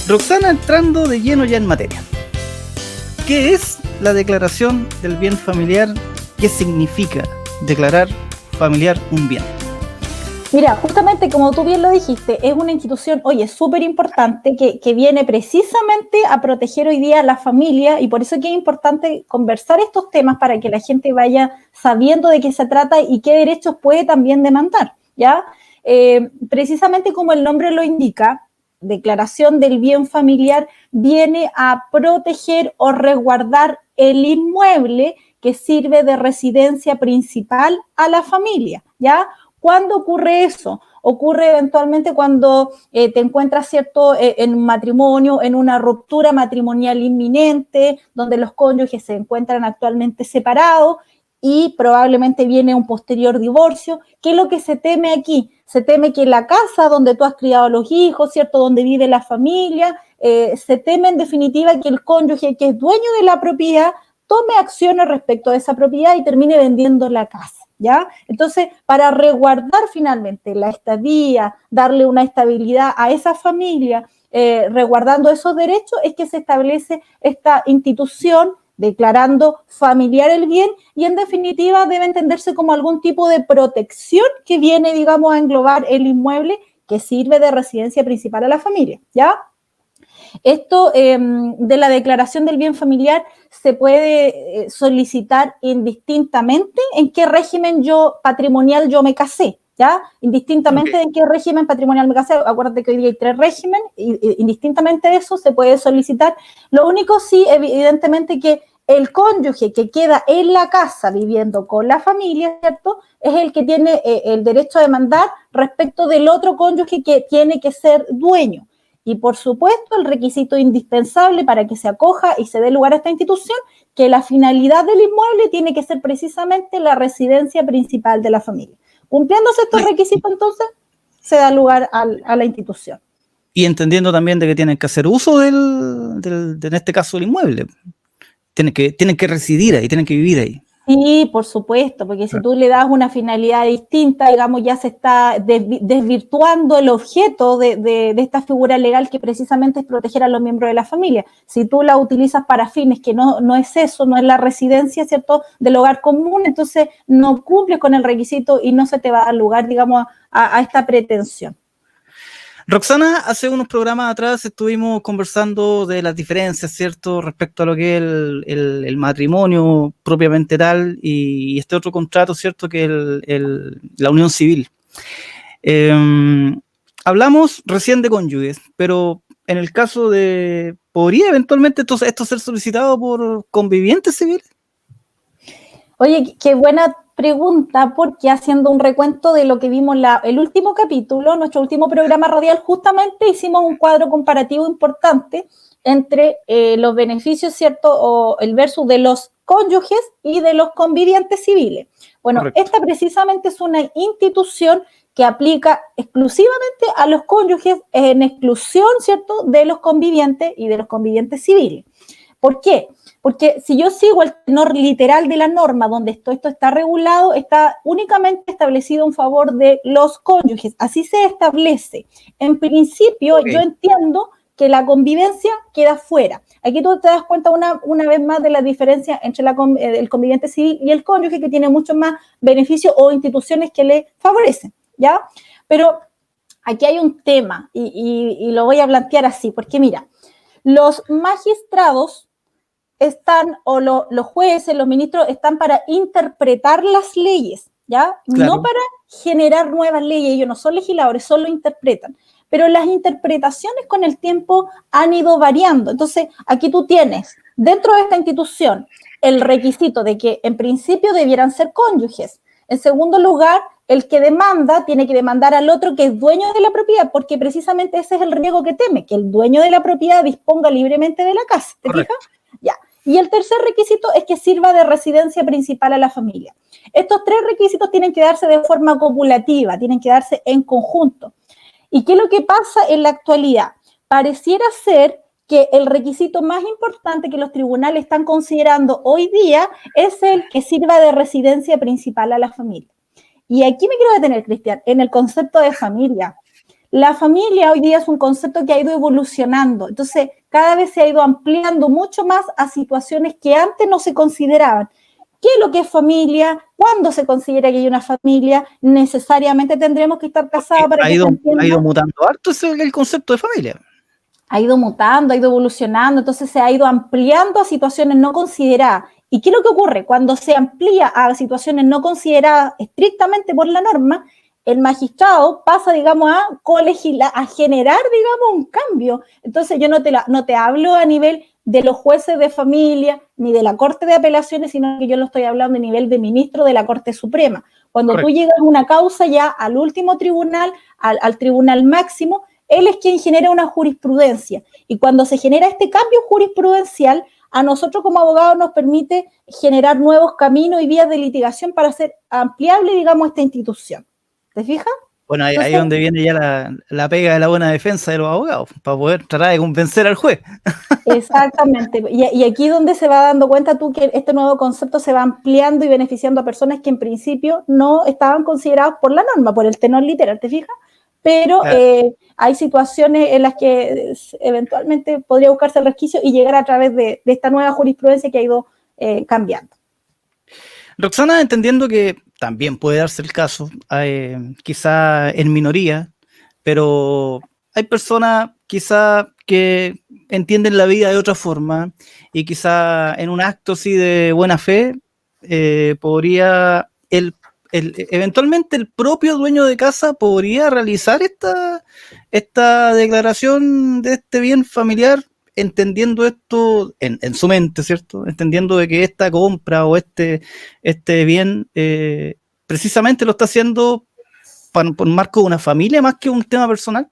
Roxana, entrando de lleno ya en materia. ¿Qué es la declaración del bien familiar? ¿Qué significa declarar familiar un bien? Mira, justamente como tú bien lo dijiste, es una institución, oye, súper importante que viene precisamente a proteger hoy día a la familia, y por eso es que es importante conversar estos temas para que la gente vaya sabiendo de qué se trata y qué derechos puede también demandar, ¿ya? Precisamente como el nombre lo indica, declaración del bien familiar viene a proteger o resguardar el inmueble que sirve de residencia principal a la familia, ¿ya? ¿Cuándo ocurre eso? Ocurre eventualmente cuando te encuentras, ¿cierto?, en un matrimonio, en una ruptura matrimonial inminente, donde los cónyuges se encuentran actualmente separados y probablemente viene un posterior divorcio. ¿Qué es lo que se teme aquí? Se teme que la casa donde tú has criado a los hijos, ¿cierto?, donde vive la familia, se teme en definitiva que el cónyuge, que es dueño de la propiedad, tome acciones respecto a esa propiedad y termine vendiendo la casa, ¿ya? Entonces, para resguardar finalmente la estadía, darle una estabilidad a esa familia, resguardando esos derechos, es que se establece esta institución declarando familiar el bien, y en definitiva debe entenderse como algún tipo de protección que viene, digamos, a englobar el inmueble que sirve de residencia principal a la familia, ¿ya? Esto de la declaración del bien familiar se puede solicitar indistintamente en qué régimen patrimonial yo me casé, ¿ya? Indistintamente en qué régimen patrimonial me casé. Acuérdate que hoy día hay 3 regímenes, y indistintamente de eso se puede solicitar. Lo único sí, evidentemente, que el cónyuge que queda en la casa viviendo con la familia, ¿cierto?, es el que tiene el derecho a demandar respecto del otro cónyuge que tiene que ser dueño. Y por supuesto, el requisito indispensable para que se acoja y se dé lugar a esta institución, que la finalidad del inmueble tiene que ser precisamente la residencia principal de la familia. Cumpliéndose estos requisitos, entonces, se da lugar a la institución. Y entendiendo también de que tienen que hacer uso en este caso, del inmueble. Tienen que residir ahí, tienen que vivir ahí. Sí, por supuesto, porque si tú le das una finalidad distinta, digamos, ya se está desvirtuando el objeto de esta figura legal, que precisamente es proteger a los miembros de la familia. Si tú la utilizas para fines que no es eso, no es la residencia, ¿cierto?, del hogar común, entonces no cumples con el requisito y no se te va a dar lugar, digamos, a esta pretensión. Roxana, hace unos programas atrás estuvimos conversando de las diferencias, ¿cierto?, respecto a lo que es el matrimonio propiamente tal y este otro contrato, ¿cierto?, que es la unión civil. Hablamos recién de cónyuges, pero en el caso ¿podría eventualmente esto ser solicitado por convivientes civiles? Oye, qué buena pregunta, porque haciendo un recuento de lo que vimos el último capítulo, nuestro último programa radial, justamente hicimos un cuadro comparativo importante entre los beneficios, ¿cierto?, o el versus de los cónyuges y de los convivientes civiles. Bueno, correcto. Esta precisamente es una institución que aplica exclusivamente a los cónyuges, en exclusión, ¿cierto?, de los convivientes y de los convivientes civiles. ¿Por qué? Porque si yo sigo el tenor literal de la norma, donde esto está regulado, está únicamente establecido en favor de los cónyuges. Así se establece. En principio, yo entiendo que la convivencia queda fuera. Aquí tú te das cuenta una vez más de la diferencia entre el conviviente civil y el cónyuge, que tiene muchos más beneficios o instituciones que le favorecen, ¿ya? Pero aquí hay un tema y lo voy a plantear así, porque mira, los magistrados están, o los jueces, los ministros, están para interpretar las leyes, ¿ya? Claro. No para generar nuevas leyes. Ellos no son legisladores, solo interpretan. Pero las interpretaciones con el tiempo han ido variando. Entonces, aquí tú tienes, dentro de esta institución, el requisito de que en principio debieran ser cónyuges. En segundo lugar, el que demanda tiene que demandar al otro que es dueño de la propiedad, porque precisamente ese es el riesgo que teme, que el dueño de la propiedad disponga libremente de la casa. ¿Te fijas? Ya. Y el tercer requisito es que sirva de residencia principal a la familia. Estos 3 requisitos tienen que darse de forma copulativa, tienen que darse en conjunto. ¿Y qué es lo que pasa en la actualidad? Pareciera ser que el requisito más importante que los tribunales están considerando hoy día es el que sirva de residencia principal a la familia. Y aquí me quiero detener, Cristian, en el concepto de familia. La familia hoy día es un concepto que ha ido evolucionando, entonces cada vez se ha ido ampliando mucho más a situaciones que antes no se consideraban. ¿Qué es lo que es familia? ¿Cuándo se considera que hay una familia? Necesariamente tendremos que estar casados para que se entienda. Ha ido mutando harto el concepto de familia. Ha ido mutando, ha ido evolucionando, entonces se ha ido ampliando a situaciones no consideradas. ¿Y qué es lo que ocurre? Cuando se amplía a situaciones no consideradas estrictamente por la norma, el magistrado pasa, digamos, a generar, digamos, un cambio. Entonces yo no te hablo a nivel de los jueces de familia ni de la Corte de Apelaciones, sino que yo lo estoy hablando a nivel de ministro de la Corte Suprema. Cuando Correcto. Tú llegas a una causa ya al último tribunal, al tribunal máximo, él es quien genera una jurisprudencia. Y cuando se genera este cambio jurisprudencial, a nosotros como abogados nos permite generar nuevos caminos y vías de litigación para hacer ampliable, digamos, esta institución. ¿Te fijas? Bueno, ahí es donde viene ya la pega de la buena defensa de los abogados, para poder tratar de convencer al juez. Exactamente. Y aquí donde se va dando cuenta tú que este nuevo concepto se va ampliando y beneficiando a personas que en principio no estaban consideradas por la norma, por el tenor literal, ¿te fijas? Pero claro. Hay situaciones en las que eventualmente podría buscarse el resquicio y llegar a través de esta nueva jurisprudencia que ha ido cambiando. Roxana, entendiendo que también puede darse el caso, quizá en minoría, pero hay personas quizá que entienden la vida de otra forma y quizá en un acto así de buena fe podría eventualmente el propio dueño de casa podría realizar esta declaración de este bien familiar, entendiendo esto en su mente, ¿cierto? Entendiendo de que esta compra o este bien precisamente lo está haciendo por marco de una familia más que un tema personal.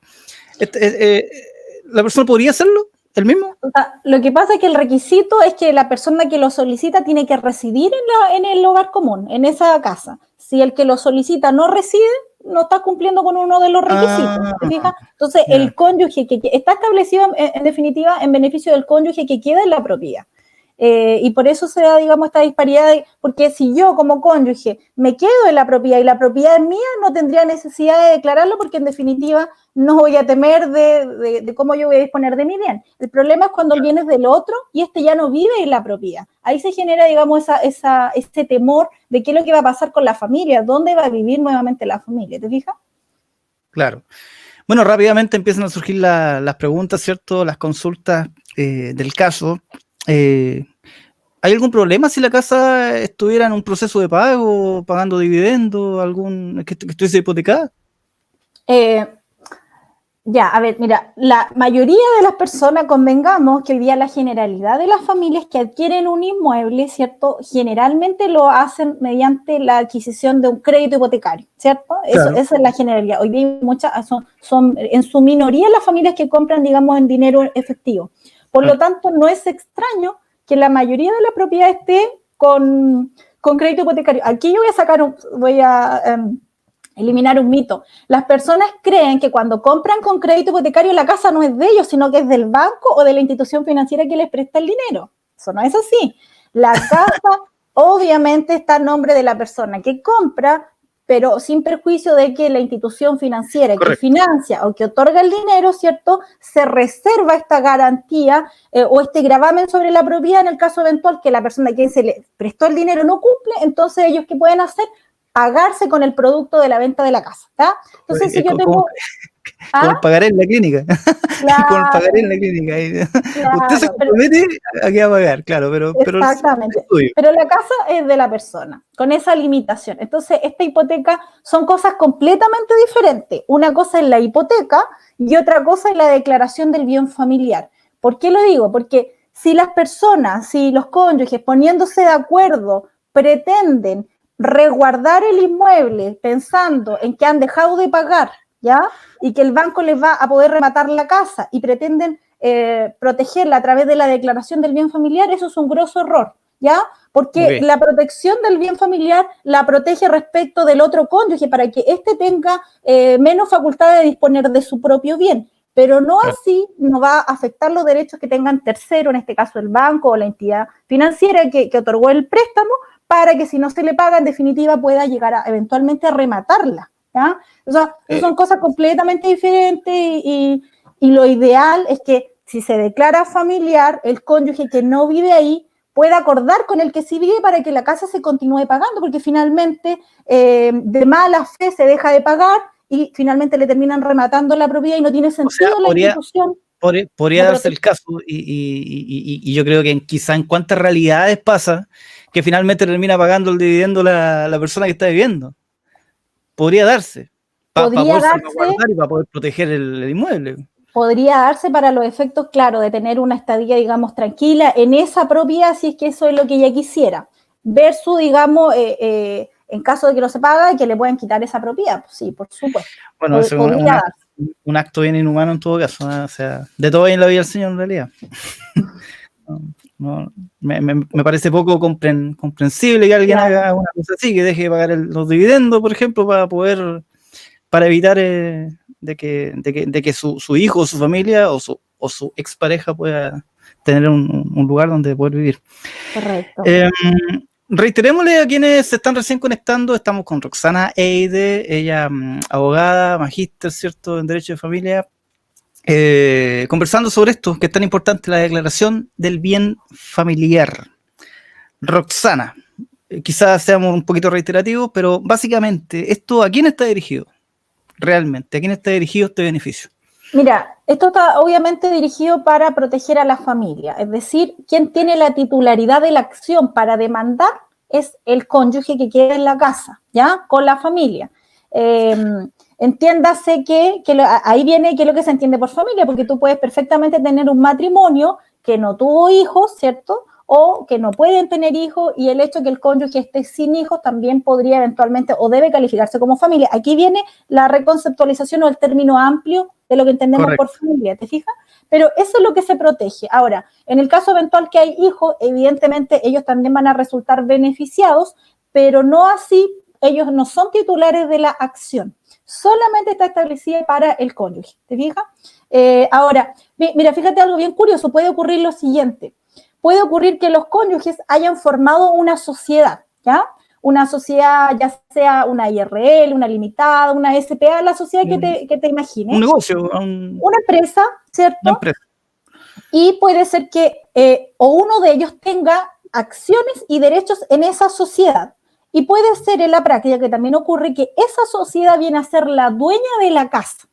¿La persona podría hacerlo? ¿El mismo? O sea, lo que pasa es que el requisito es que la persona que lo solicita tiene que residir en el hogar común, en esa casa. Si el que lo solicita no reside, no está cumpliendo con uno de los requisitos. ¿Te fijas? Entonces, yeah. El cónyuge que está establecido en definitiva en beneficio del cónyuge que queda en la propiedad. Y por eso se da, digamos, esta disparidad, porque si yo como cónyuge me quedo en la propiedad y la propiedad es mía, no tendría necesidad de declararlo porque en definitiva no voy a temer de cómo yo voy a disponer de mi bien. El problema es cuando el bien es del otro y este ya no vive en la propiedad. Ahí se genera, digamos, ese temor de qué es lo que va a pasar con la familia, dónde va a vivir nuevamente la familia, ¿te fijas? Claro. Bueno, rápidamente empiezan a surgir las preguntas, ¿cierto? Las consultas del caso. ¿Hay algún problema si la casa estuviera en un proceso de pago, pagando dividendos, que estuviese hipotecada? Ya, a ver, mira, la mayoría de las personas, convengamos que hoy día la generalidad de las familias que adquieren un inmueble, ¿cierto? Generalmente lo hacen mediante la adquisición de un crédito hipotecario, ¿cierto? Claro. Esa es la generalidad. Hoy día muchas son en su minoría las familias que compran, digamos, en dinero efectivo. Por lo tanto, no es extraño que la mayoría de la propiedad esté con crédito hipotecario. Aquí yo voy a eliminar un mito. Las personas creen que cuando compran con crédito hipotecario la casa no es de ellos, sino que es del banco o de la institución financiera que les presta el dinero. Eso no es así. La casa obviamente está en nombre de la persona que compra, pero sin perjuicio de que la institución financiera Correcto. Que financia o que otorga el dinero, ¿cierto?, se reserva esta garantía o este gravamen sobre la propiedad en el caso eventual que la persona a quien se le prestó el dinero no cumple, entonces ellos ¿qué pueden hacer? Pagarse con el producto de la venta de la casa, ¿está? Entonces, si yo tengo... Como el pagaré en la clínica. Claro, como el pagaré en la clínica. Claro, usted se compromete a que va a pagar, claro, pero exactamente. Pero la casa es de la persona, con esa limitación. Entonces, esta hipoteca son cosas completamente diferentes. Una cosa es la hipoteca y otra cosa es la declaración del bien familiar. ¿Por qué lo digo? Porque si las personas, si los cónyuges, poniéndose de acuerdo, pretenden resguardar el inmueble pensando en que han dejado de pagar, ¿ya? Y que el banco les va a poder rematar la casa y pretenden protegerla a través de la declaración del bien familiar, eso es un grosso error, ¿ya? Porque la protección del bien familiar la protege respecto del otro cónyuge para que éste tenga menos facultad de disponer de su propio bien, pero no así no va a afectar los derechos que tengan tercero, en este caso el banco o la entidad financiera que otorgó el préstamo, para que si no se le paga, en definitiva, pueda llegar eventualmente a rematarla, ¿ya? O sea, son cosas completamente diferentes y lo ideal es que si se declara familiar, el cónyuge que no vive ahí pueda acordar con el que sí vive para que la casa se continúe pagando, porque finalmente de mala fe se deja de pagar y finalmente le terminan rematando la propiedad y no tiene sentido la institución. Podría darse el caso, y yo creo que quizá en cuántas realidades pasa que finalmente termina pagando el dividendo la persona que está viviendo. Podría darse. Para poder salvaguardar y para poder proteger el inmueble. Podría darse para los efectos, claro, de tener una estadía, digamos, tranquila en esa propiedad, si es que eso es lo que ella quisiera. Versus, digamos, en caso de que no se paga, que le puedan quitar esa propiedad. Pues sí, por supuesto. Bueno, eso es un acto bien inhumano en todo caso, ¿no? O sea, de todo hay en la vida del Señor en realidad. Me parece poco comprensible que alguien haga una cosa así, que deje de pagar los dividendos, por ejemplo, para evitar de que su hijo o su familia o su expareja pueda tener un lugar donde poder vivir. Correcto. Reiterémosle a quienes se están recién conectando, estamos con Roxana Eide, ella abogada, magíster, ¿cierto?, en Derecho de Familia, conversando sobre esto, que es tan importante, la declaración del bien familiar. Roxana, quizás seamos un poquito reiterativos, pero básicamente, ¿esto a quién está dirigido? Realmente, ¿a quién está dirigido este beneficio? Mira, esto está obviamente dirigido para proteger a la familia, es decir, quien tiene la titularidad de la acción para demandar es el cónyuge que queda en la casa, ¿ya? Con la familia. Entiéndase que ahí viene qué es lo que se entiende por familia, porque tú puedes perfectamente tener un matrimonio que no tuvo hijos, ¿cierto?, o que no pueden tener hijos, y el hecho de que el cónyuge esté sin hijos también podría eventualmente o debe calificarse como familia. Aquí viene la reconceptualización o el término amplio de lo que entendemos por familia, ¿te fijas? Pero eso es lo que se protege. Ahora, en el caso eventual que hay hijos, evidentemente ellos también van a resultar beneficiados, pero no así, ellos no son titulares de la acción. Solamente está establecida para el cónyuge, ¿te fijas? Ahora, mira, fíjate algo bien curioso, puede ocurrir lo siguiente. Puede ocurrir que los cónyuges hayan formado una sociedad, ¿ya? Una sociedad, ya sea una IRL, una limitada, una SPA, la sociedad que te imagines. Un negocio. Una empresa, ¿cierto? Una empresa. Y puede ser que o uno de ellos tenga acciones y derechos en esa sociedad. Y puede ser en la práctica que también ocurre que esa sociedad viene a ser la dueña de la casa.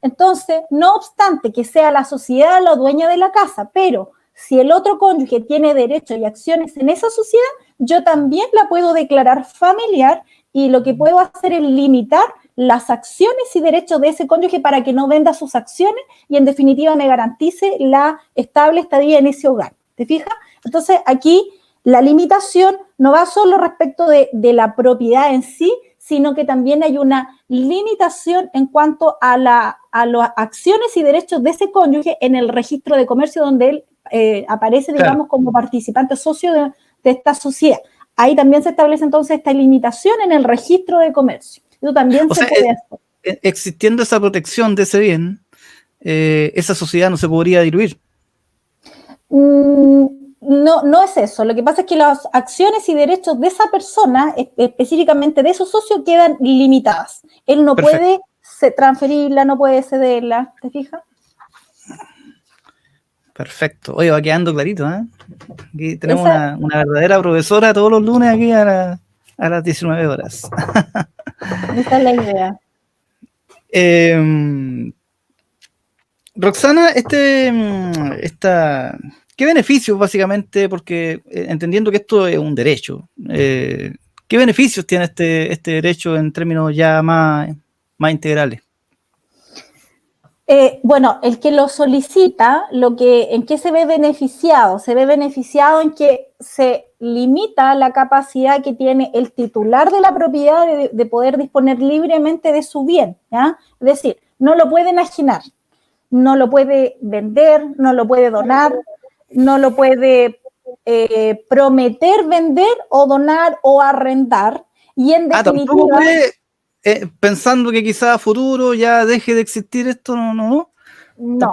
Entonces, no obstante que sea la sociedad la dueña de la casa, pero si el otro cónyuge tiene derechos y acciones en esa sociedad, yo también la puedo declarar familiar y lo que puedo hacer es limitar las acciones y derechos de ese cónyuge para que no venda sus acciones y en definitiva me garantice la estable estadía en ese hogar. ¿Te fijas? Entonces aquí la limitación no va solo respecto de la propiedad en sí, sino que también hay una limitación en cuanto a las acciones y derechos de ese cónyuge en el registro de comercio donde él aparece, digamos, como participante socio de esta sociedad. Ahí también se establece entonces esta limitación en el registro de comercio. Eso también se puede hacer. Existiendo esa protección de ese bien, esa sociedad no se podría diluir. No es eso. Lo que pasa es que las acciones y derechos de esa persona, específicamente de su socio, quedan limitadas. Él no puede transferirla, no puede cederla. ¿Te fijas? Perfecto. Oye, va quedando clarito, ¿eh? Aquí tenemos una verdadera profesora todos los lunes aquí a las 19 horas. Esa es la idea. Roxana, ¿qué beneficios básicamente? Porque entendiendo que esto es un derecho, ¿qué beneficios tiene este derecho en términos ya más integrales? Bueno, el que lo solicita, ¿en qué se ve beneficiado? Se ve beneficiado en que se limita la capacidad que tiene el titular de la propiedad de poder disponer libremente de su bien, ¿ya? Es decir, no lo puede enajenar, no lo puede vender, no lo puede donar, no lo puede prometer vender o donar o arrendar. Y en definitiva... pensando que quizás a futuro ya deje de existir esto, no. No,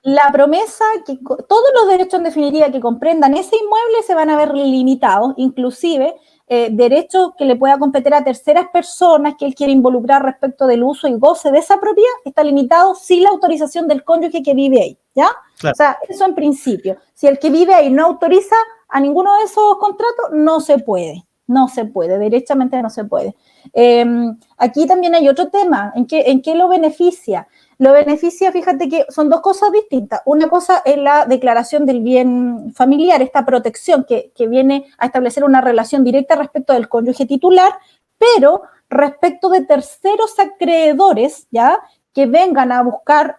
la promesa, que todos los derechos en definitiva que comprendan ese inmueble se van a ver limitados, inclusive derecho que le pueda competir a terceras personas que él quiere involucrar respecto del uso y goce de esa propiedad está limitado sin la autorización del cónyuge que vive ahí, ¿ya? Claro. O sea, eso en principio. Si el que vive ahí no autoriza a ninguno de esos contratos, no se puede, derechamente no se puede. Aquí también hay otro tema, ¿en qué lo beneficia? Lo beneficia, fíjate que son dos cosas distintas. Una cosa es la declaración del bien familiar, esta protección que viene a establecer una relación directa respecto del cónyuge titular, pero respecto de terceros acreedores, ¿ya? Que vengan a buscar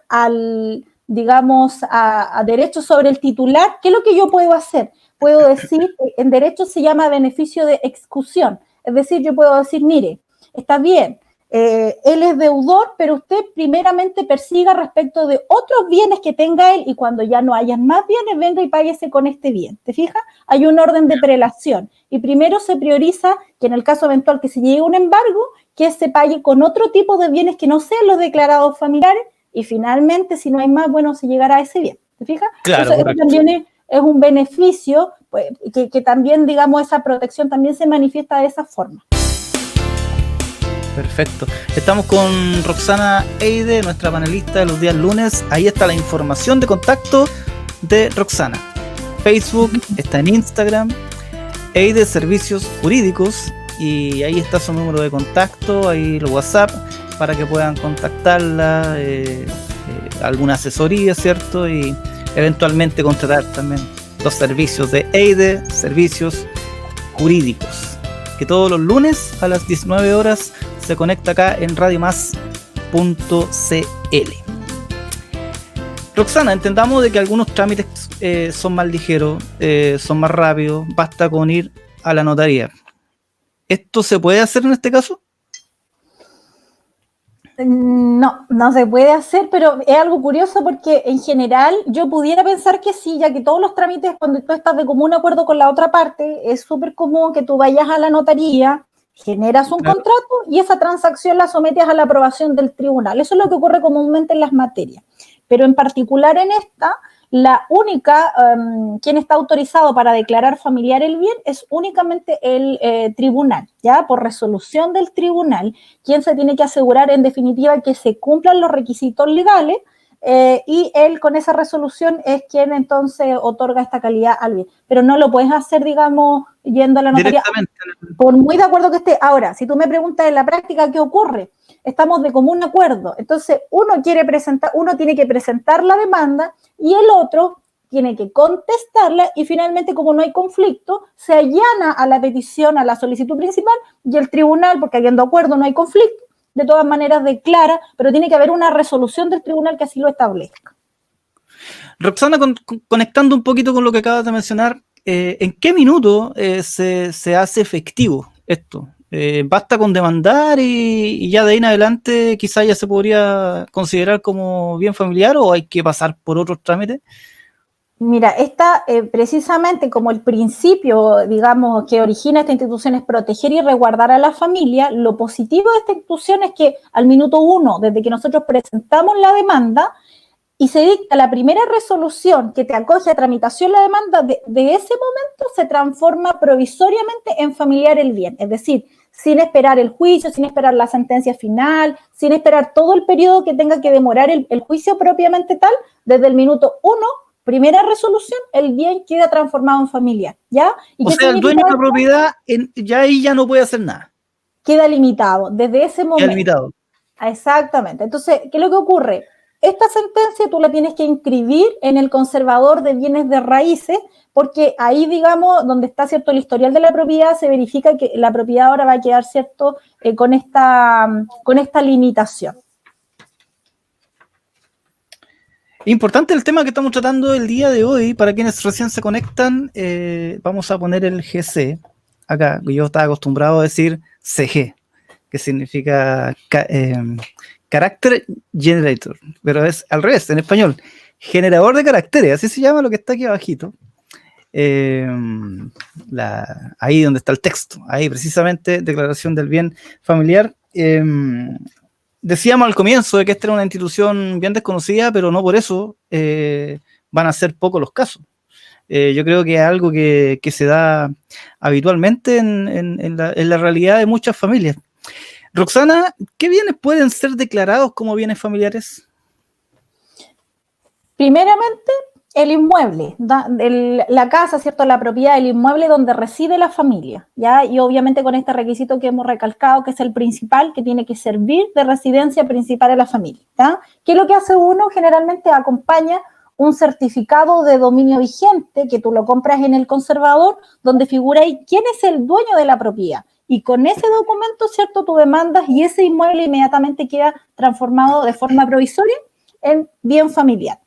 digamos, a derechos sobre el titular. ¿Qué es lo que yo puedo hacer? Puedo decir, en derecho se llama beneficio de excusión. Es decir, yo puedo decir, mire, está bien, él es deudor, pero usted primeramente persiga respecto de otros bienes que tenga él y cuando ya no hayan más bienes, venga y páguese con este bien. ¿Te fijas? Hay un orden de prelación y primero se prioriza que en el caso eventual que se llegue a un embargo, que se pague con otro tipo de bienes que no sean los declarados familiares y finalmente, si no hay más, bueno, se llegará a ese bien. ¿Te fijas? Claro, eso también es un beneficio pues, que también, digamos, esa protección también se manifiesta de esa forma. Perfecto. Estamos con Roxana Eide, nuestra panelista de los días lunes. Ahí está la información de contacto de Roxana. Facebook, está en Instagram, Eide Servicios Jurídicos, y ahí está su número de contacto, ahí el WhatsApp, para que puedan contactarla, alguna asesoría, ¿cierto? Y eventualmente contratar también los servicios de Eide Servicios Jurídicos, que todos los lunes a las 19 horas se conecta acá en radiomás.cl. Roxana, entendamos de que algunos trámites son más ligeros, son más rápidos, basta con ir a la notaría. ¿Esto se puede hacer en este caso? No se puede hacer, pero es algo curioso porque en general yo pudiera pensar que sí, ya que todos los trámites cuando tú estás de común acuerdo con la otra parte, es súper común que tú vayas a la notaría, generas un contrato y esa transacción la sometes a la aprobación del tribunal. Eso es lo que ocurre comúnmente en las materias. Pero en particular en esta, la única, quien está autorizado para declarar familiar el bien es únicamente el tribunal, ¿ya? Por resolución del tribunal, quien se tiene que asegurar en definitiva que se cumplan los requisitos legales y él con esa resolución es quien entonces otorga esta calidad al bien. Pero no lo puedes hacer, digamos, yendo a la notaría. Por muy de acuerdo que esté. Ahora, si tú me preguntas en la práctica qué ocurre, estamos de común acuerdo. Entonces, uno tiene que presentar la demanda y el otro tiene que contestarla y finalmente, como no hay conflicto, se allana a la petición, a la solicitud principal y el tribunal, porque habiendo acuerdo no hay conflicto, de todas maneras declara, pero tiene que haber una resolución del tribunal que así lo establezca. Roxana, conectando un poquito con lo que acabas de mencionar, ¿en qué minuto se hace efectivo esto? ¿Basta con demandar y ya de ahí en adelante quizás ya se podría considerar como bien familiar o hay que pasar por otros trámites? Mira, esta precisamente como el principio, digamos, que origina esta institución es proteger y resguardar a la familia, lo positivo de esta institución es que al minuto 1, desde que nosotros presentamos la demanda y se dicta la primera resolución que te acoge a tramitación la demanda, de ese momento se transforma provisoriamente en familiar el bien, es decir, sin esperar el juicio, sin esperar la sentencia final, sin esperar todo el periodo que tenga que demorar el juicio propiamente tal, desde el minuto 1, primera resolución, el bien queda transformado en familiar, ¿ya? ¿Y o sea, el dueño de la propiedad ya ahí ya no puede hacer nada? Queda limitado, desde ese momento. Queda limitado. Exactamente. Entonces, ¿qué es lo que ocurre? Esta sentencia tú la tienes que inscribir en el conservador de bienes de raíces, porque ahí, digamos, donde está, ¿cierto?, el historial de la propiedad, se verifica que la propiedad ahora va a quedar, ¿cierto?, con esta limitación. Importante el tema que estamos tratando el día de hoy. Para quienes recién se conectan, vamos a poner el GC acá. Yo estaba acostumbrado a decir CG, que significa Character Generator, pero es al revés, en español. Generador de caracteres, así se llama lo que está aquí abajito. Ahí donde está el texto, ahí precisamente, declaración del bien familiar. Decíamos al comienzo de que esta era una institución bien desconocida, pero no por eso van a ser pocos los casos. Yo creo que es algo que se da habitualmente en la realidad de muchas familias. Roxana, ¿qué bienes pueden ser declarados como bienes familiares? Primeramente, el inmueble, la casa, ¿cierto? La propiedad, el inmueble donde reside la familia, ¿ya? Y obviamente con este requisito que hemos recalcado, que es el principal, que tiene que servir de residencia principal a la familia, ¿ya? ¿Qué es lo que hace uno? Generalmente acompaña un certificado de dominio vigente, que tú lo compras en el conservador, donde figura ahí quién es el dueño de la propiedad. Y con ese documento, ¿cierto? Tú demandas y ese inmueble inmediatamente queda transformado de forma provisoria en bien familiar.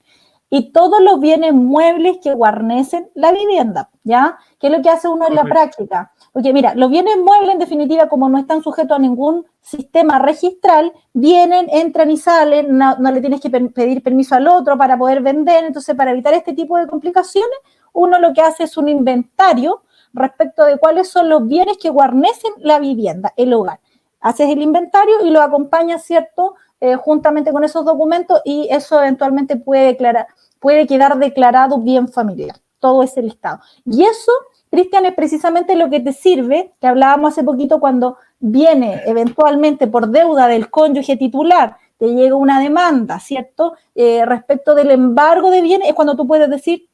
Y todos los bienes muebles que guarnecen la vivienda, ¿ya? ¿Qué es lo que hace uno en la práctica? Porque mira, los bienes muebles en definitiva, como no están sujetos a ningún sistema registral, vienen, entran y salen, no le tienes que pedir permiso al otro para poder vender. Entonces, para evitar este tipo de complicaciones, uno lo que hace es un inventario respecto de cuáles son los bienes que guarnecen la vivienda, el hogar. Haces el inventario y lo acompañas, ¿cierto?, juntamente con esos documentos, y eso eventualmente puede quedar declarado bien familiar, todo ese listado. Y eso, Cristian, es precisamente lo que te sirve, que hablábamos hace poquito, cuando viene eventualmente por deuda del cónyuge titular, te llega una demanda, ¿cierto?, respecto del embargo de bienes, es cuando tú puedes decir,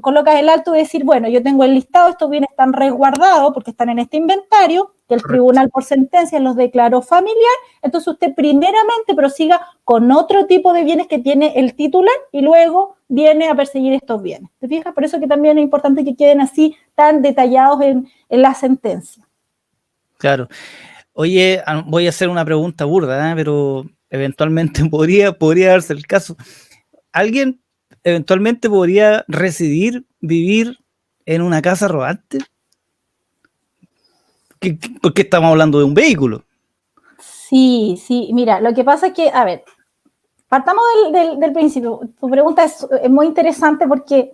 colocas el alto y decir, bueno, yo tengo el listado, estos bienes están resguardados porque están en este inventario, que el tribunal por sentencia los declaró familiar, entonces usted primeramente prosiga con otro tipo de bienes que tiene el titular y luego viene a perseguir estos bienes. ¿Te fijas? Por eso que también es importante que queden así tan detallados en la sentencia. Claro. Oye, voy a hacer una pregunta burda, pero eventualmente podría darse el caso. ¿Alguien eventualmente podría vivir en una casa rodante? ¿Por qué estamos hablando de un vehículo? Sí, mira, lo que pasa es que, a ver, partamos del principio. Tu pregunta es muy interesante porque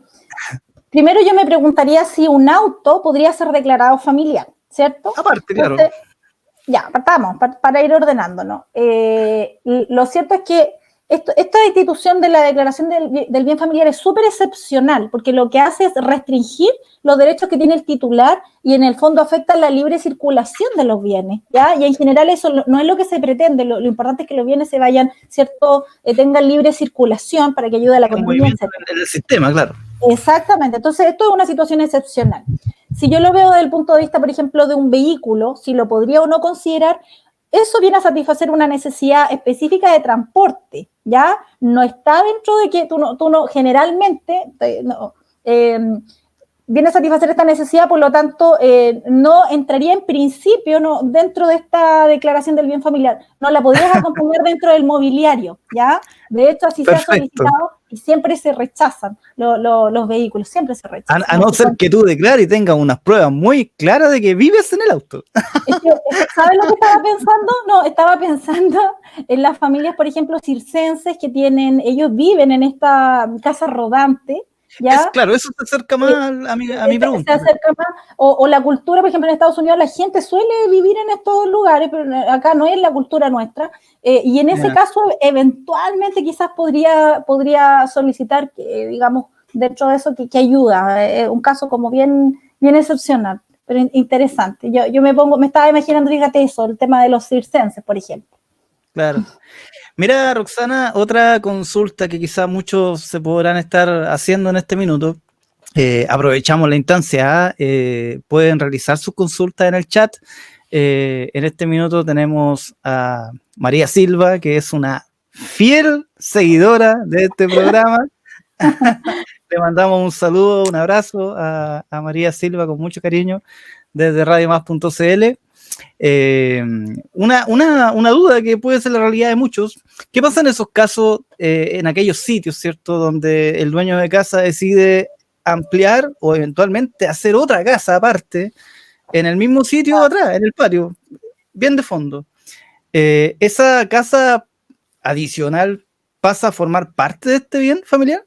primero yo me preguntaría si un auto podría ser declarado familiar, ¿cierto? Aparte, claro. Entonces, ya, partamos para ir ordenándonos. Lo cierto es que esta institución de la declaración del bien familiar es súper excepcional, porque lo que hace es restringir los derechos que tiene el titular y en el fondo afecta la libre circulación de los bienes, ¿ya? Y en general eso no es lo que se pretende, lo importante es que los bienes se vayan, ¿cierto?, tengan libre circulación para que ayude a la economía, etc. En el sistema, claro. Exactamente, entonces esto es una situación excepcional. Si yo lo veo desde el punto de vista, por ejemplo, de un vehículo, si lo podría o no considerar, eso viene a satisfacer una necesidad específica de transporte, ¿ya? No está dentro de que tú no generalmente, viene a satisfacer esta necesidad, por lo tanto, no entraría en principio dentro de esta declaración del bien familiar. No la podrías acompañar dentro del mobiliario, ¿ya? De hecho, así se ha solicitado y siempre se rechazan los vehículos, siempre se rechazan. A no ser que tú declares y tengas unas pruebas muy claras de que vives en el auto. ¿Sabes lo que estaba pensando? No, estaba pensando en las familias, por ejemplo, circenses que ellos viven en esta casa rodante, ¿ya? Claro, eso se acerca más a mi pregunta. Se acerca más, o la cultura, por ejemplo, en Estados Unidos la gente suele vivir en estos lugares, pero acá no es la cultura nuestra, y en ese caso eventualmente quizás podría solicitar que, digamos, dentro de eso que ayuda, un caso como bien excepcional, pero interesante. Yo me estaba imaginando, fíjate eso, el tema de los circenses, por ejemplo. Claro. Mira, Roxana, otra consulta que quizás muchos se podrán estar haciendo en este minuto. Aprovechamos la instancia, pueden realizar sus consultas en el chat. En este minuto tenemos a María Silva, que es una fiel seguidora de este programa. Le mandamos un saludo, un abrazo a María Silva con mucho cariño desde radiomás.cl. Una duda que puede ser la realidad de muchos: ¿qué pasa en esos casos, en aquellos sitios, cierto, donde el dueño de casa decide ampliar o eventualmente hacer otra casa aparte en el mismo sitio atrás, en el patio, bien de fondo? ¿Esa casa adicional pasa a formar parte de este bien familiar?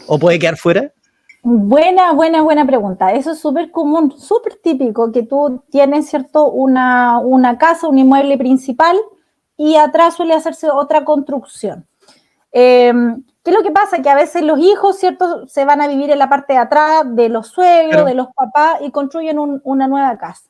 ¿O puede quedar fuera? Buena pregunta. Eso es súper común, súper típico, que tú tienes, ¿cierto?, una casa, un inmueble principal, y atrás suele hacerse otra construcción. ¿Qué es lo que pasa? Que a veces los hijos, ¿cierto?, se van a vivir en la parte de atrás de los suegros, Claro. de los papás y construyen una nueva casa.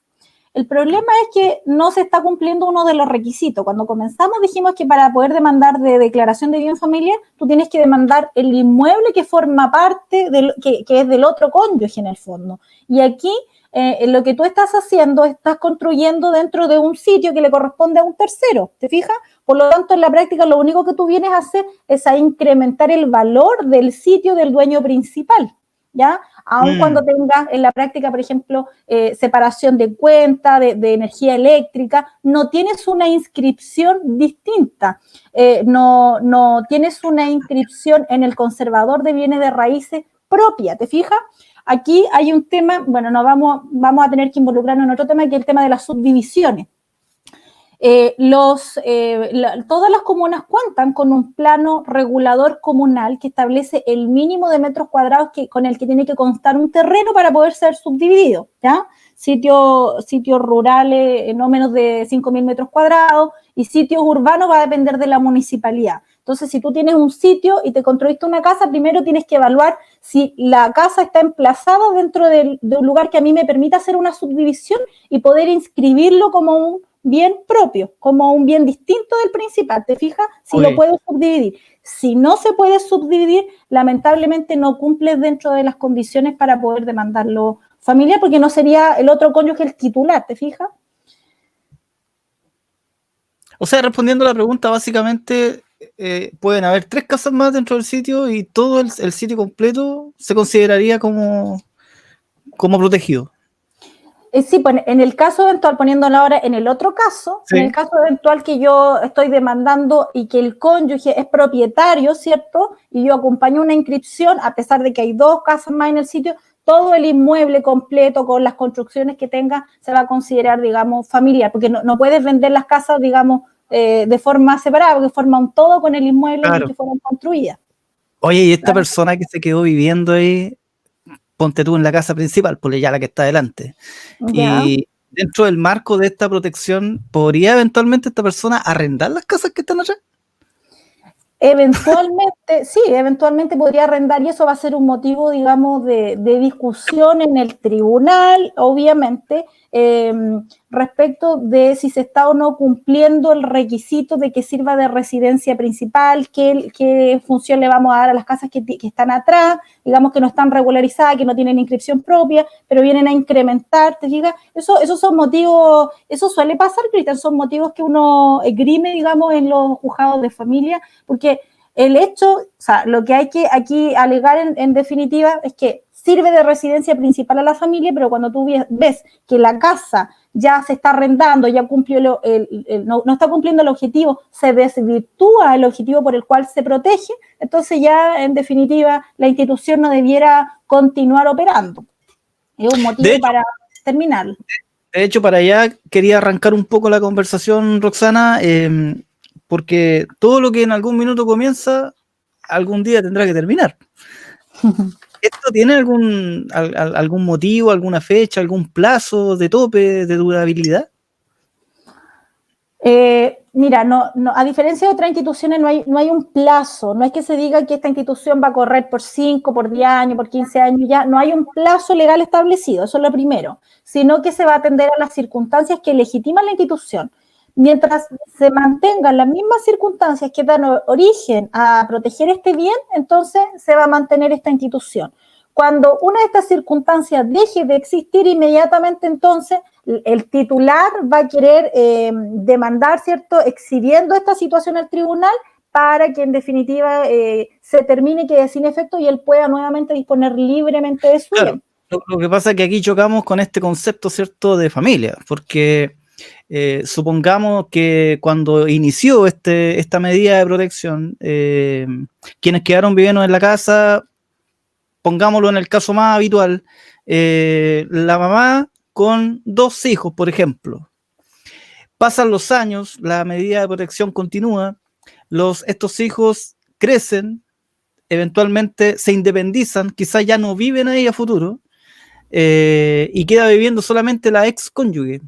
El problema es que no se está cumpliendo uno de los requisitos. Cuando comenzamos dijimos que para poder demandar de declaración de bien familiar, tú tienes que demandar el inmueble que forma parte, que es del otro cónyuge en el fondo. Y aquí lo que tú estás haciendo, estás construyendo dentro de un sitio que le corresponde a un tercero, ¿te fijas? Por lo tanto, en la práctica lo único que tú vienes a hacer es a incrementar el valor del sitio del dueño principal, ¿ya? Aun cuando tengas en la práctica, por ejemplo, separación de cuenta, de energía eléctrica, no tienes una inscripción distinta, no tienes una inscripción en el conservador de bienes de raíces propia, ¿te fijas? Aquí hay un tema, bueno, vamos a tener que involucrarnos en otro tema, que es el tema de las subdivisiones. Todas las comunas cuentan con un plano regulador comunal que establece el mínimo de metros cuadrados con el que tiene que constar un terreno para poder ser subdividido, ¿ya? Sitios rurales no menos de 5.000 metros cuadrados y sitios urbanos va a depender de la municipalidad. Entonces, si tú tienes un sitio y te construiste una casa, primero tienes que evaluar si la casa está emplazada dentro de un lugar que a mí me permita hacer una subdivisión y poder inscribirlo como un bien propio, como un bien distinto del principal, ¿te fijas? Si lo puedo subdividir. Si no se puede subdividir, lamentablemente no cumples dentro de las condiciones para poder demandarlo familiar, porque no sería el otro cónyuge el titular, ¿te fijas? O sea, respondiendo a la pregunta, básicamente pueden haber 3 casas más dentro del sitio y todo el sitio completo se consideraría como protegido. Sí, pues en el caso eventual, poniéndolo ahora en el otro caso, sí. En el caso eventual que yo estoy demandando y que el cónyuge es propietario, ¿cierto? Y yo acompaño una inscripción, a pesar de que hay 2 casas más en el sitio, todo el inmueble completo con las construcciones que tenga se va a considerar, digamos, familiar, porque no puedes vender las casas, digamos, de forma separada, porque forman todo con el inmueble en el que fueron construidas. Oye, y esta persona que se quedó viviendo ahí, ponte tú en la casa principal, pues ya la que está adelante. Ya. Y dentro del marco de esta protección, ¿podría eventualmente esta persona arrendar las casas que están allá? Eventualmente, sí, eventualmente podría arrendar y eso va a ser un motivo, digamos, de discusión en el tribunal, obviamente, respecto de si se está o no cumpliendo el requisito de que sirva de residencia principal, qué función le vamos a dar a las casas que están atrás, digamos que no están regularizadas, que no tienen inscripción propia, pero vienen a incrementar, ¿te fijas? Esos son motivos, eso suele pasar, Cristian, son motivos que uno esgrime, digamos, en los juzgados de familia, porque el hecho, o sea, lo que hay que aquí alegar en definitiva es que sirve de residencia principal a la familia, pero cuando tú ves que la casa ya se está arrendando, ya cumplió no está cumpliendo el objetivo, se desvirtúa el objetivo por el cual se protege, entonces ya en definitiva la institución no debiera continuar operando. Es un motivo para terminar. De hecho, para allá quería arrancar un poco la conversación, Roxana, porque todo lo que en algún minuto comienza, algún día tendrá que terminar. ¿Esto tiene algún motivo, alguna fecha, algún plazo de tope de durabilidad? Mira, a diferencia de otras instituciones no hay un plazo, no es que se diga que esta institución va a correr por 5, por 10 años, por 15 años, ya no hay un plazo legal establecido, eso es lo primero, sino que se va a atender a las circunstancias que legitiman la institución. Mientras se mantengan las mismas circunstancias que dan origen a proteger este bien, entonces se va a mantener esta institución. Cuando una de estas circunstancias deje de existir inmediatamente, entonces el titular va a querer demandar, ¿cierto?, exhibiendo esta situación al tribunal para que en definitiva se termine y quede sin efecto y él pueda nuevamente disponer libremente de su bien. Lo que pasa es que aquí chocamos con este concepto, ¿cierto?, de familia, porque supongamos que cuando inició esta medida de protección, quienes quedaron viviendo en la casa, pongámoslo en el caso más habitual, la mamá con 2 hijos, por ejemplo. Pasan los años, la medida de protección continúa, estos hijos crecen, eventualmente se independizan, quizás ya no viven ahí a futuro, y queda viviendo solamente la ex cónyuge.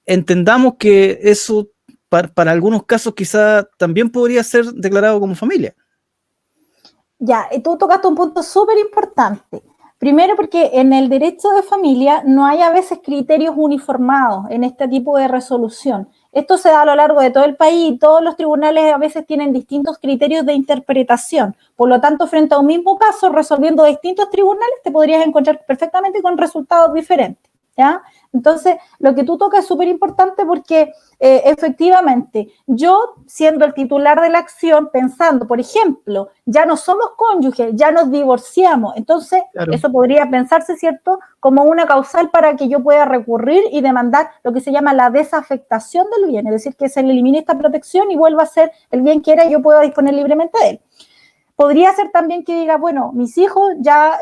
Entendamos que eso para algunos casos quizá también podría ser declarado como familia. Ya, tú tocaste un punto súper importante. Primero porque en el derecho de familia no hay a veces criterios uniformados en este tipo de resolución. Esto se da a lo largo de todo el país y todos los tribunales a veces tienen distintos criterios de interpretación. Por lo tanto, frente a un mismo caso, resolviendo distintos tribunales, te podrías encontrar perfectamente con resultados diferentes, ¿ya? Entonces, lo que tú tocas es súper importante porque efectivamente, yo siendo el titular de la acción, pensando, por ejemplo, ya no somos cónyuges, ya nos divorciamos, entonces claro, eso podría pensarse, ¿cierto?, como una causal para que yo pueda recurrir y demandar lo que se llama la desafectación del bien, es decir, que se le elimine esta protección y vuelva a ser el bien que era y yo pueda disponer libremente de él. Podría ser también que diga, bueno, mis hijos ya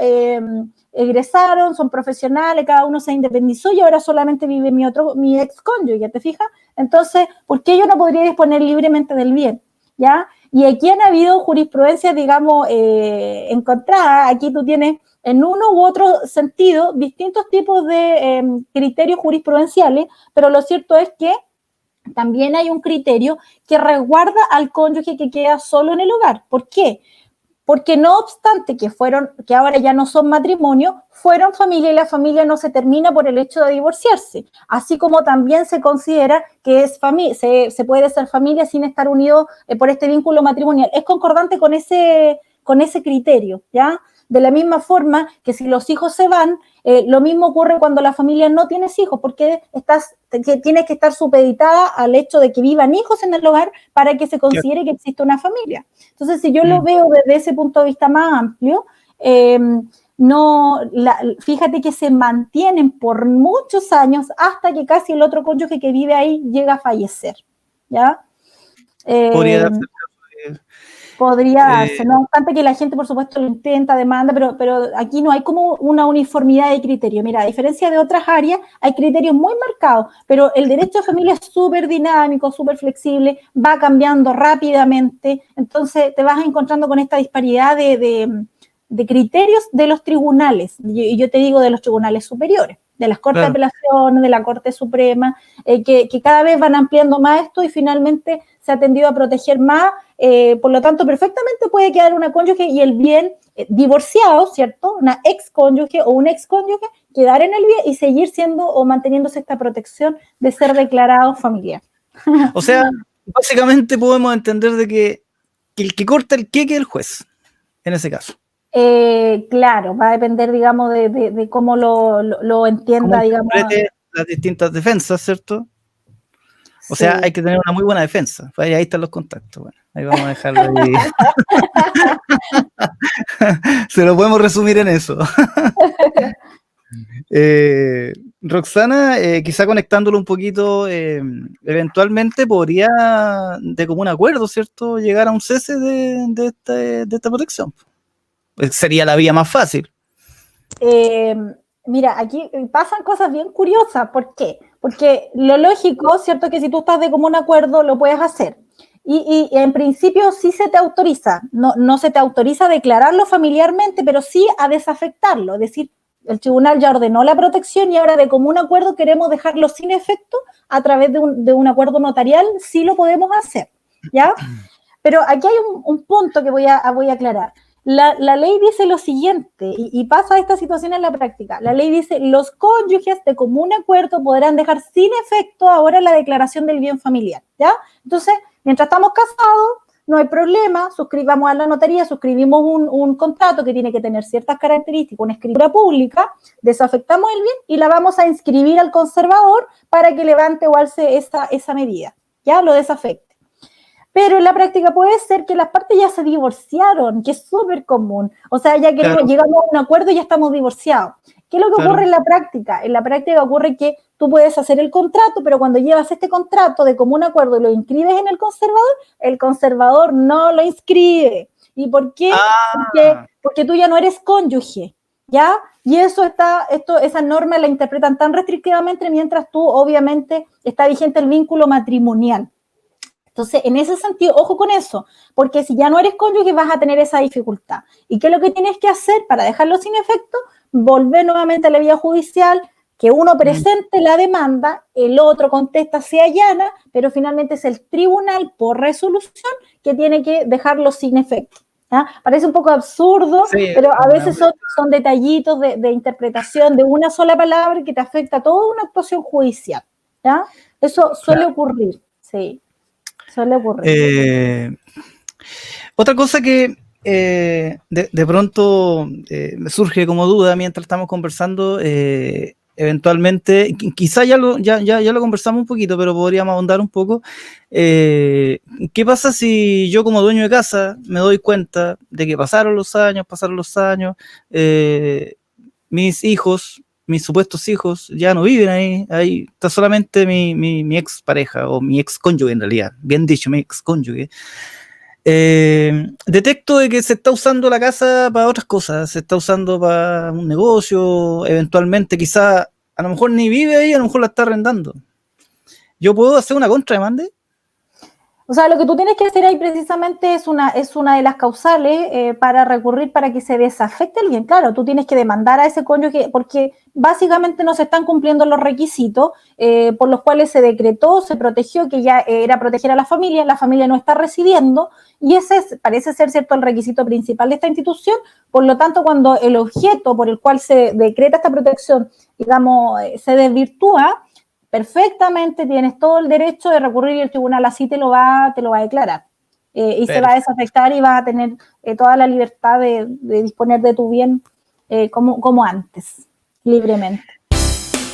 egresaron, son profesionales, cada uno se independizó y ahora solamente vive mi ex cónyuge, ¿te fijas? Entonces, ¿por qué yo no podría disponer libremente del bien? ¿Ya? Y aquí han habido jurisprudencias, digamos, encontradas. Aquí tú tienes, en uno u otro sentido, distintos tipos de criterios jurisprudenciales, pero lo cierto es que también hay un criterio que resguarda al cónyuge que queda solo en el hogar. ¿Por qué? Porque no obstante que ahora ya no son matrimonio, fueron familia y la familia no se termina por el hecho de divorciarse. Así como también se considera que se puede ser familia sin estar unido por este vínculo matrimonial. Es concordante con ese criterio, ¿ya? De la misma forma que si los hijos se van, lo mismo ocurre cuando la familia no tienes hijos, porque tienes que estar supeditada al hecho de que vivan hijos en el hogar para que se considere que existe una familia. Entonces, si yo lo veo desde ese punto de vista más amplio, fíjate que se mantienen por muchos años hasta que casi el otro cónyuge que vive ahí llega a fallecer, ¿ya? Podría darse, no obstante que la gente, por supuesto, lo intenta, demanda, pero aquí no hay como una uniformidad de criterio. Mira, a diferencia de otras áreas, hay criterios muy marcados, pero el derecho de familia es súper dinámico, súper flexible, va cambiando rápidamente, entonces te vas encontrando con esta disparidad de criterios de los tribunales, y yo te digo de los tribunales superiores, de las Cortes de Apelaciones, de la Corte Suprema, que cada vez van ampliando más esto y finalmente se ha tendido a proteger más. Por lo tanto, perfectamente puede quedar una cónyuge y el bien divorciado, ¿cierto? Una ex cónyuge o un ex cónyuge, quedar en el bien y seguir siendo o manteniéndose esta protección de ser declarado familiar. O sea, básicamente podemos entender de que el que corta el queque es el juez, en ese caso. Claro, va a depender, digamos, de cómo lo entienda, digamos. Las distintas defensas, ¿cierto? O sea, hay que tener una muy buena defensa. Pues ahí están los contactos. Bueno, ahí vamos a dejarlo ahí. Se lo podemos resumir en eso. Roxana, quizá conectándolo un poquito, eventualmente podría, de común acuerdo, ¿cierto?, llegar a un cese de esta protección. Sería la vía más fácil. Mira, aquí pasan cosas bien curiosas. ¿Por qué? Porque lo lógico, ¿cierto?, que si tú estás de común acuerdo, lo puedes hacer. Y en principio sí se te autoriza, no se te autoriza a declararlo familiarmente, pero sí a desafectarlo. Es decir, el tribunal ya ordenó la protección y ahora de común acuerdo queremos dejarlo sin efecto a través de un acuerdo notarial, sí lo podemos hacer, ¿ya? Pero aquí hay un punto que voy a aclarar. La ley dice lo siguiente, y pasa esta situación en la práctica. La ley dice, los cónyuges de común acuerdo podrán dejar sin efecto ahora la declaración del bien familiar, ¿ya? Entonces, mientras estamos casados, no hay problema, suscribamos a la notaría, suscribimos un contrato que tiene que tener ciertas características, una escritura pública, desafectamos el bien y la vamos a inscribir al conservador para que levante o alce esa medida, ¿ya? Lo desafecte. Pero en la práctica puede ser que las partes ya se divorciaron, que es súper común. O sea, ya llegamos a un acuerdo y ya estamos divorciados. ¿Qué es lo que ocurre en la práctica? En la práctica ocurre que tú puedes hacer el contrato, pero cuando llevas este contrato de común acuerdo y lo inscribes en el conservador no lo inscribe. ¿Y por qué? Porque tú ya no eres cónyuge, ¿ya? Y esa norma la interpretan tan restrictivamente mientras tú, obviamente, está vigente el vínculo matrimonial. Entonces, en ese sentido, ojo con eso, porque si ya no eres cónyuge vas a tener esa dificultad. ¿Y qué es lo que tienes que hacer para dejarlo sin efecto? Volver nuevamente a la vía judicial, que uno presente la demanda, el otro contesta, se allana, pero finalmente es el tribunal por resolución que tiene que dejarlo sin efecto. ¿Ya? Parece un poco absurdo, sí, pero a veces son detallitos de interpretación de una sola palabra que te afecta a toda una actuación judicial. ¿Ya? Eso suele ocurrir, sí, suele ocurrir. Otra cosa que de pronto me surge como duda mientras estamos conversando, eventualmente, quizá ya lo conversamos un poquito, pero podríamos ahondar un poco. ¿Qué pasa si yo como dueño de casa me doy cuenta de que pasaron los años, mis hijos, mis supuestos hijos ya no viven ahí está solamente mi ex pareja o mi ex cónyuge en realidad, bien dicho, mi ex cónyuge? Detecto de que se está usando la casa para otras cosas, se está usando para un negocio, eventualmente quizá a lo mejor ni vive ahí, a lo mejor la está arrendando. ¿Yo puedo hacer una contrademanda? O sea, lo que tú tienes que hacer ahí precisamente es una de las causales para recurrir para que se desafecte el bien. Claro, tú tienes que demandar a ese cónyuge porque básicamente no se están cumpliendo los requisitos por los cuales se decretó, se protegió, que ya era proteger a la familia no está residiendo y ese parece ser, ¿cierto?, el requisito principal de esta institución. Por lo tanto, cuando el objeto por el cual se decreta esta protección, digamos, se desvirtúa, perfectamente tienes todo el derecho de recurrir y el tribunal así te lo va a declarar. Y se va a desafectar y vas a tener toda la libertad de disponer de tu bien como antes, libremente.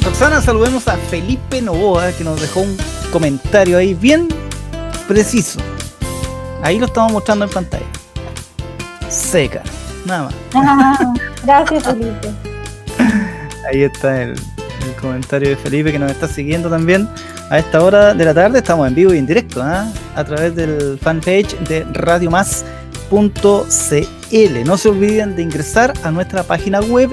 Roxana, saludemos a Felipe Novoa, que nos dejó un comentario ahí bien preciso. Ahí lo estamos mostrando en pantalla. Seca, nada más. Gracias, Felipe. Ahí está el comentario de Felipe, que nos está siguiendo también a esta hora de la tarde. Estamos en vivo y en directo, a través del fanpage de radiomás.cl. No se olviden de ingresar a nuestra página web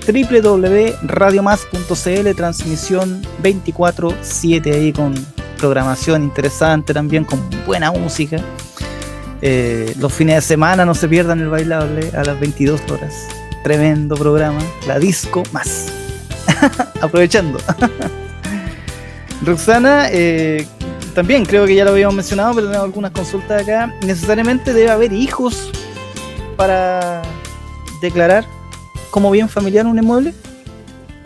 www.radiomás.cl, transmisión 24/7 ahí con programación interesante también, con buena música. Los fines de semana no se pierdan el bailable a las 22 horas. Tremendo programa, la disco más. Aprovechando. Roxana, también creo que ya lo habíamos mencionado, pero tenemos algunas consultas acá. ¿Necesariamente debe haber hijos para declarar como bien familiar un inmueble?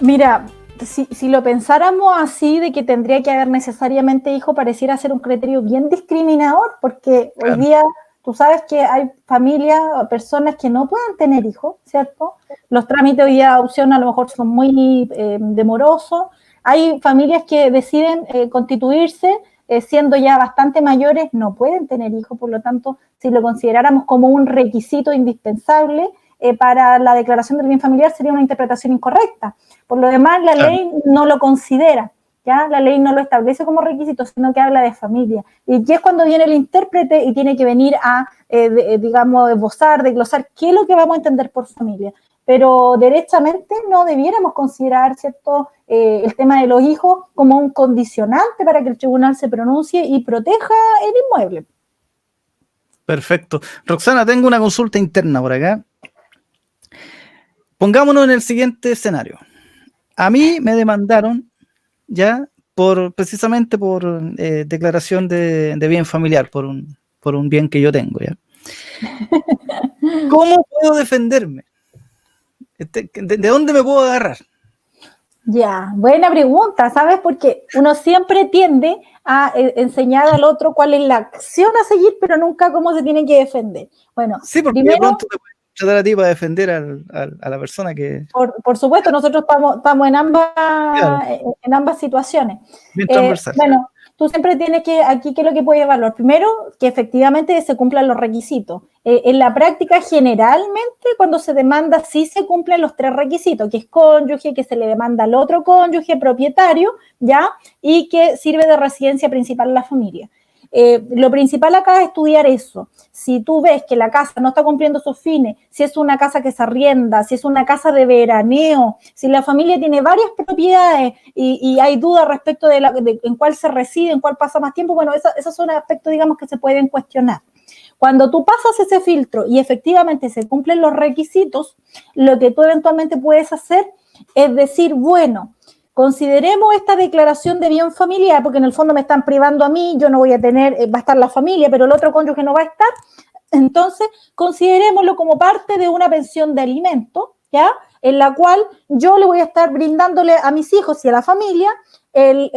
Mira, si lo pensáramos así, de que tendría que haber necesariamente hijos, pareciera ser un criterio bien discriminador, porque claro, hoy día tú sabes que hay familias o personas que no pueden tener hijos, ¿cierto? Los trámites hoy día de adopción a lo mejor son muy demorosos. Hay familias que deciden constituirse siendo ya bastante mayores, no pueden tener hijos, por lo tanto, si lo consideráramos como un requisito indispensable para la declaración del bien familiar, sería una interpretación incorrecta. Por lo demás, la ley no lo considera. ¿Ya? La ley no lo establece como requisito, sino que habla de familia. Y es cuando viene el intérprete y tiene que venir a, digamos, esbozar, desglosar qué es lo que vamos a entender por familia. Pero derechamente no debiéramos considerar, ¿cierto?, el tema de los hijos como un condicionante para que el tribunal se pronuncie y proteja el inmueble. Perfecto. Roxana, tengo una consulta interna por acá. Pongámonos en el siguiente escenario. A mí me demandaron ya precisamente por declaración de bien familiar, por un bien que yo tengo, ¿ya? ¿Cómo puedo defenderme? ¿De dónde me puedo agarrar? Ya, buena pregunta, ¿sabes? Porque uno siempre tiende a enseñar al otro cuál es la acción a seguir, pero nunca cómo se tiene que defender. Bueno, sí, porque primero, de pronto te puedes tratar a ti para defender a la persona que... Por supuesto, nosotros estamos en ambas situaciones. Bien transversal. Bueno, tú siempre tienes que, aquí, ¿qué es lo que puedes evaluar? Primero, que efectivamente se cumplan los requisitos. En la práctica, generalmente, cuando se demanda, sí se cumplen los 3 requisitos, que es cónyuge, que se le demanda al otro cónyuge, propietario, ¿ya? Y que sirve de residencia principal en la familia. Lo principal acá es estudiar eso. Si tú ves que la casa no está cumpliendo sus fines, si es una casa que se arrienda, si es una casa de veraneo, si la familia tiene varias propiedades y hay dudas respecto de en cuál se reside, en cuál pasa más tiempo, bueno, esos son aspectos, digamos, que se pueden cuestionar. Cuando tú pasas ese filtro y efectivamente se cumplen los requisitos, lo que tú eventualmente puedes hacer es decir, bueno, consideremos esta declaración de bien familiar, porque en el fondo me están privando a mí, yo no voy a tener, va a estar la familia, pero el otro cónyuge no va a estar. Entonces, considerémoslo como parte de una pensión de alimento, ¿ya? En la cual yo le voy a estar brindándole a mis hijos y a la familia el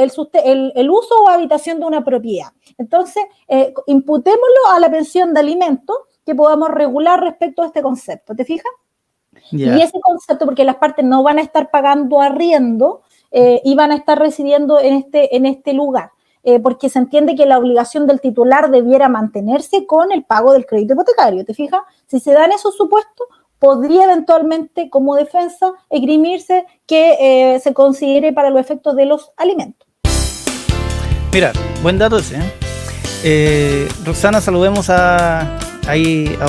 uso o habitación de una propiedad. Entonces, imputémoslo a la pensión de alimento que podamos regular respecto a este concepto, ¿te fijas? Yeah. Y ese concepto, porque las partes no van a estar pagando arriendo y van a estar residiendo en este lugar. Porque se entiende que la obligación del titular debiera mantenerse con el pago del crédito hipotecario, ¿te fijas? Si se dan esos supuestos, podría eventualmente, como defensa, esgrimirse que se considere para los efectos de los alimentos. Mira, buen dato ese, Roxana, saludemos a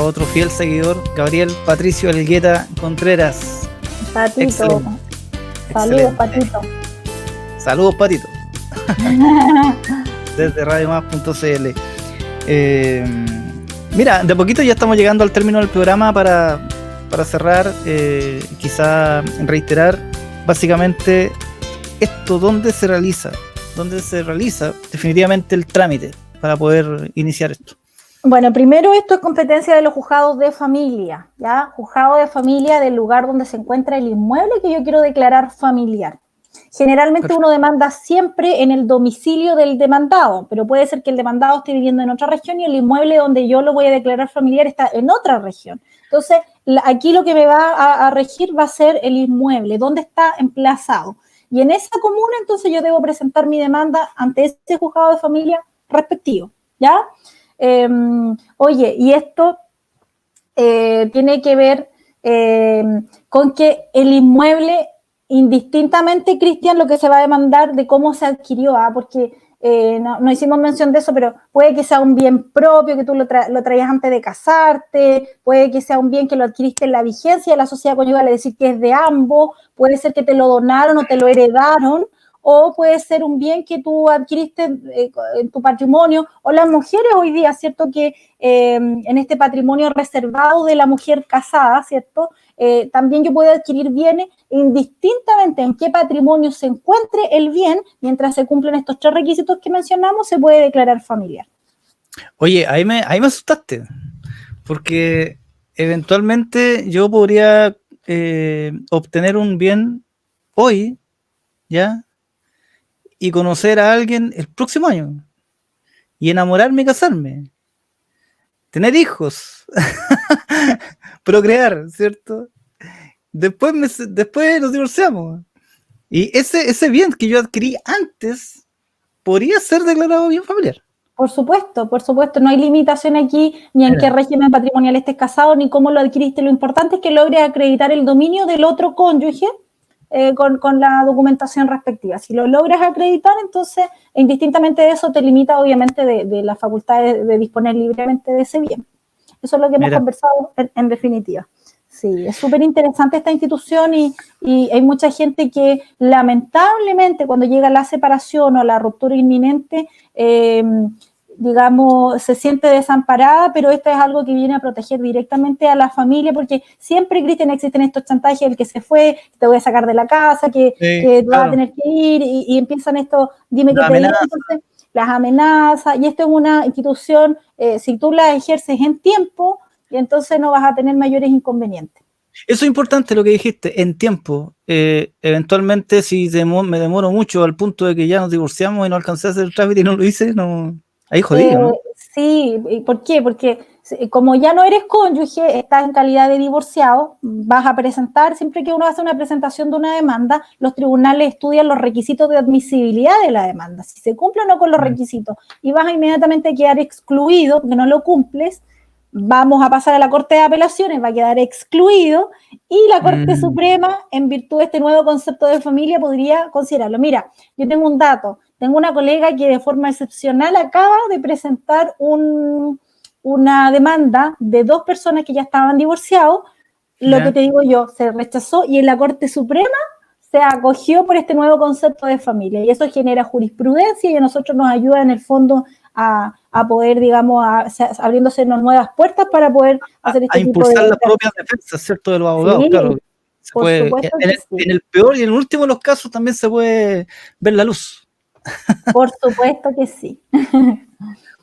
otro fiel seguidor, Gabriel Patricio Elgueta Contreras. Patito. Excelente. Saludos, Patito. Saludos, Patito. Desde radiomás.cl. Mira, de poquito ya estamos llegando al término del programa. Para cerrar, quizá reiterar básicamente esto, ¿dónde se realiza definitivamente el trámite para poder iniciar esto? Bueno, primero esto es competencia de los juzgados de familia, ¿ya? Juzgado de familia del lugar donde se encuentra el inmueble que yo quiero declarar familiar. Generalmente uno demanda siempre en el domicilio del demandado, pero puede ser que el demandado esté viviendo en otra región y el inmueble donde yo lo voy a declarar familiar está en otra región. Entonces, aquí lo que me va a regir va a ser el inmueble, dónde está emplazado. Y en esa comuna, entonces, yo debo presentar mi demanda ante ese juzgado de familia respectivo, ¿ya? Oye, y esto tiene que ver con que el inmueble, indistintamente, Cristian, lo que se va a demandar de cómo se adquirió, porque no hicimos mención de eso, pero puede que sea un bien propio, que tú lo traías antes de casarte, puede que sea un bien que lo adquiriste en la vigencia de la sociedad conyugal, es decir, que es de ambos, puede ser que te lo donaron o te lo heredaron, o puede ser un bien que tú adquiriste en tu patrimonio, o las mujeres hoy día, ¿cierto? Que en este patrimonio reservado de la mujer casada, ¿cierto? También yo puedo adquirir bienes indistintamente en qué patrimonio se encuentre el bien, mientras se cumplen estos 3 requisitos que mencionamos, se puede declarar familiar. Oye, ahí me asustaste, porque eventualmente yo podría obtener un bien hoy, ¿ya? Y conocer a alguien el próximo año, y enamorarme y casarme, tener hijos, procrear, ¿cierto? Después nos divorciamos. Y ese bien que yo adquirí antes podría ser declarado bien familiar. Por supuesto, no hay limitación aquí ni en qué régimen patrimonial estés casado, ni cómo lo adquiriste. Lo importante es que logres acreditar el dominio del otro cónyuge con la documentación respectiva. Si lo logras acreditar, entonces, indistintamente de eso, te limita obviamente de la facultad de disponer libremente de ese bien. Eso es lo que hemos conversado en definitiva. Sí, es súper interesante esta institución y hay mucha gente que lamentablemente cuando llega la separación o la ruptura inminente, digamos, se siente desamparada, pero esto es algo que viene a proteger directamente a la familia, porque siempre, Cristian, existen estos chantajes, el que se fue, te voy a sacar de la casa, que vas a tener que ir, y empiezan esto, dime que te digo, entonces, las amenazas, y esto es una institución, si tú la ejerces en tiempo, y entonces no vas a tener mayores inconvenientes. Eso es importante lo que dijiste, en tiempo. Eventualmente, si me demoro mucho al punto de que ya nos divorciamos y no alcancé a hacer el trámite y no lo hice, no... Ahí jodido, ¿no? Sí, ¿por qué? Porque como ya no eres cónyuge, estás en calidad de divorciado, vas a presentar, siempre que uno hace una presentación de una demanda, los tribunales estudian los requisitos de admisibilidad de la demanda, si se cumple o no con los requisitos, y vas a inmediatamente quedar excluido, porque no lo cumples, vamos a pasar a la Corte de Apelaciones, va a quedar excluido, y la Corte Suprema, en virtud de este nuevo concepto de familia, podría considerarlo. Mira, yo tengo un dato, tengo una colega que de forma excepcional acaba de presentar una demanda de 2 personas que ya estaban divorciados, lo que te digo yo, se rechazó, y en la Corte Suprema se acogió por este nuevo concepto de familia, y eso genera jurisprudencia y a nosotros nos ayuda en el fondo a poder, digamos, abriéndose nuevas puertas para poder hacer este tipo de... A impulsar las propias defensas, ¿cierto?, de los abogados, sí, claro. Por supuesto que sí. En el peor y en el último de los casos también se puede ver la luz. Por supuesto que sí.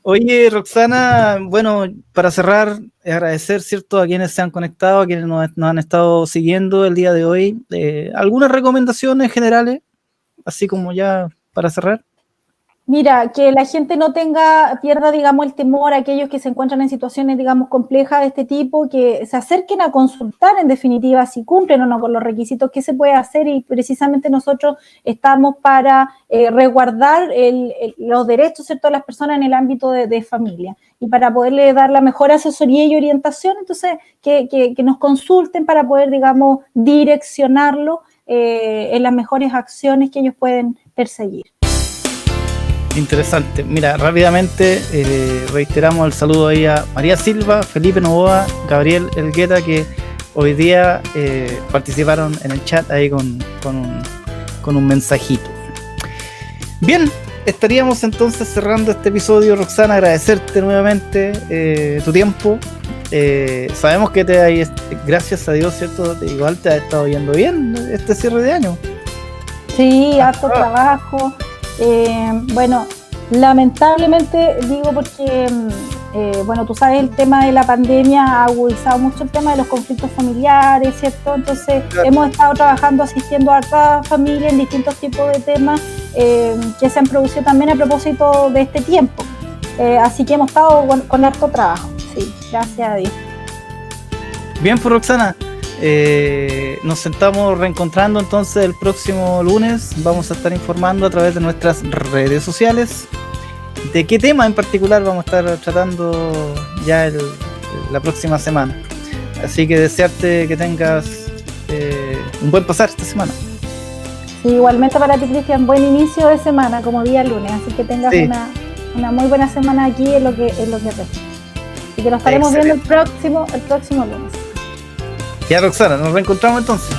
Oye, Roxana, bueno, para cerrar, agradecer, ¿cierto?, a quienes se han conectado, a quienes nos han estado siguiendo el día de hoy. ¿Algunas recomendaciones generales, así como ya para cerrar? Mira, que la gente no pierda, digamos, el temor a aquellos que se encuentran en situaciones, digamos, complejas de este tipo, que se acerquen a consultar, en definitiva, si cumplen o no con los requisitos, qué se puede hacer, y precisamente nosotros estamos para resguardar los derechos, ¿cierto?, de las personas en el ámbito de familia, y para poderle dar la mejor asesoría y orientación. Entonces, que nos consulten para poder, digamos, direccionarlo en las mejores acciones que ellos pueden perseguir. Interesante. Mira, rápidamente reiteramos el saludo ahí a María Silva, Felipe Novoa, Gabriel Elgueta, que hoy día participaron en el chat ahí con un mensajito. Bien, estaríamos entonces cerrando este episodio. Roxana, agradecerte nuevamente tu tiempo. Sabemos que gracias a Dios, ¿cierto? Igual te ha estado yendo bien este cierre de año. Sí, harto trabajo. Bueno, lamentablemente digo porque, bueno, tú sabes, el tema de la pandemia ha agudizado mucho el tema de los conflictos familiares, ¿cierto? Entonces, claro, hemos estado trabajando, asistiendo a otras familias en distintos tipos de temas que se han producido también a propósito de este tiempo. Así que hemos estado con harto trabajo, sí, gracias a Dios. Bien, pues, Roxana. Nos sentamos reencontrando entonces el próximo lunes. Vamos a estar informando a través de nuestras redes sociales de qué tema en particular vamos a estar tratando ya la próxima semana. Así que desearte que tengas un buen pasar esta semana. Sí, igualmente para ti, Cristian, buen inicio de semana como día lunes, así que tengas una muy buena semana aquí en lo que resta. Así que nos estaremos viendo el próximo lunes. Ya, Roxana, nos reencontramos entonces.